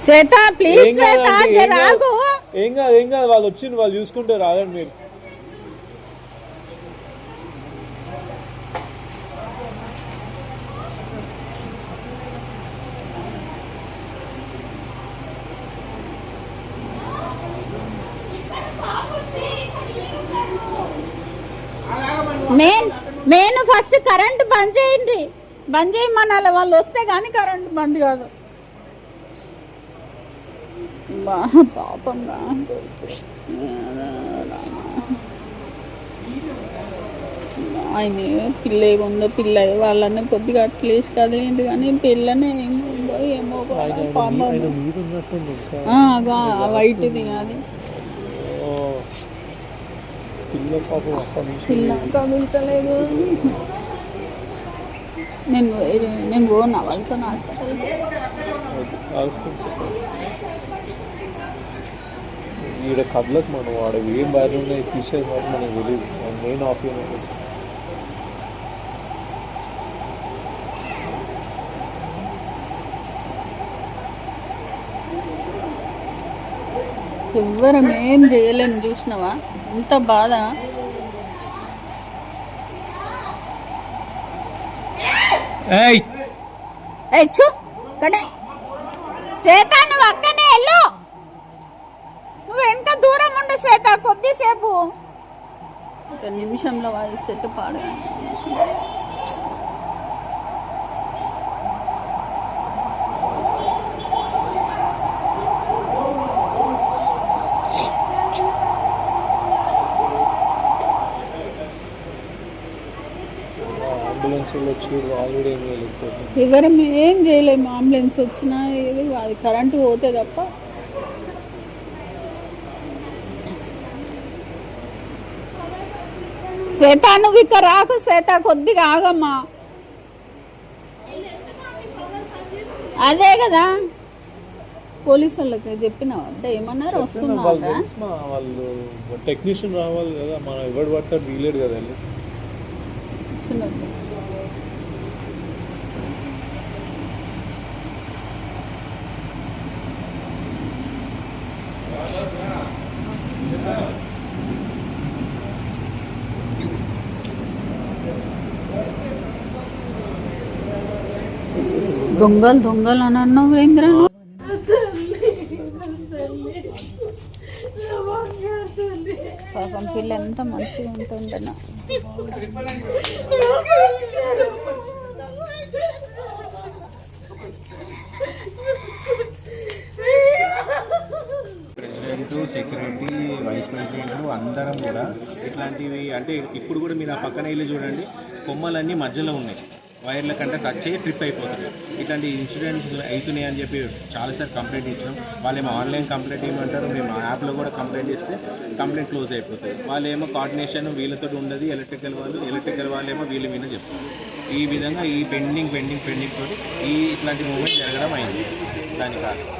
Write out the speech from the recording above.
శ్వేత please శ్వేత జరాగు. ఏం కాదు వాళ్ళు వచ్చింది, వాళ్ళు చూసుకుంటారు, రాదండి మీరు. మెయిన్ ఫస్ట్ కరెంట్ బంద్ చేయండి, బంద్ చేయమనాలి. వాళ్ళు వస్తే కానీ కరెంట్ బంద్ కాదు. పాపం ఆయన పిల్ల ఏముందో పిల్ల వాళ్ళని కొద్దిగా అట్లీస్ట్ కదిలింది కానీ పిల్లనే ఏముందో ఏమో వైట్ది అది పిల్ల కదులుతలేదు. నేను పోనా వాళ్ళతో హాస్పిటల్కి. ఈడ కదలకు మనం వాడు ఏం బాధ ఉన్నాయి తీసేది మనకు తెలియదు. మెయిన్ ఆఫీస్ ఎవ్వరం ఏం చేయలేము. చూసినావా ఎంత బాధ. శ్వేత నువ్వు అక్కనే వెళ్ళు, నువ్వు ఎంత దూరం ఉండు శ్వేత కొద్దిసేపు. ఒక నిమిషంలో వాళ్ళ చెట్టు పాడు. ఎవరం ఏం చేయలేము. అంబులెన్స్ వచ్చినా అది కరెంటు పోతే తప్ప. శ్వేత నువ్వు ఇక్కడ రాకు శ్వేత, కొద్దిగా ఆగమ్మా. అదే కదా పోలీసు వాళ్ళకి చెప్పినావు అంటే ఏమన్నారు? వస్తున్నారా వాళ్ళు, టెక్నీషియన్ రావాలి కదా, మనం ఎవరు పడతాడు వీలేడు కదా. దొంగలు అని అన్నావు వేంద్ర. పాపం పిల్ల ఎంత మంచిగా ఉంటుందన్నా. ప్రెసిడెంట్, సెక్రటరీ, వైస్ ప్రెసిడెంట్లు అందరం కూడా ఇట్లాంటివి అంటే ఇప్పుడు కూడా మీరు ఆ పక్కన వెళ్ళి చూడండి, కొమ్మలన్నీ మధ్యలో ఉన్నాయి, వైర్ల కంటే టచ్ అయ్యి ట్రిప్ అయిపోతున్నాయి. ఇట్లాంటి ఇన్సిడెంట్స్ అవుతున్నాయి అని చెప్పి చాలాసార్లు కంప్లైంట్ ఇచ్చాం. వాళ్ళేమో ఆన్లైన్ కంప్లైంట్ ఇవ్వమంటారు, మేము యాప్లో కూడా కంప్లైంట్ ఇస్తే కంప్లైంట్ క్లోజ్ అయిపోతుంది. వాళ్ళేమో కోఆర్డినేషన్ వీళ్ళతో ఉండదు, ఎలక్ట్రికల్ వాళ్ళేమో వీళ్ళ మీద చెప్తారు. ఈ విధంగా ఈ పెండింగ్ తోటి ఇట్లాంటి మూమెంట్ జరగడం అయింది. దాని కారణం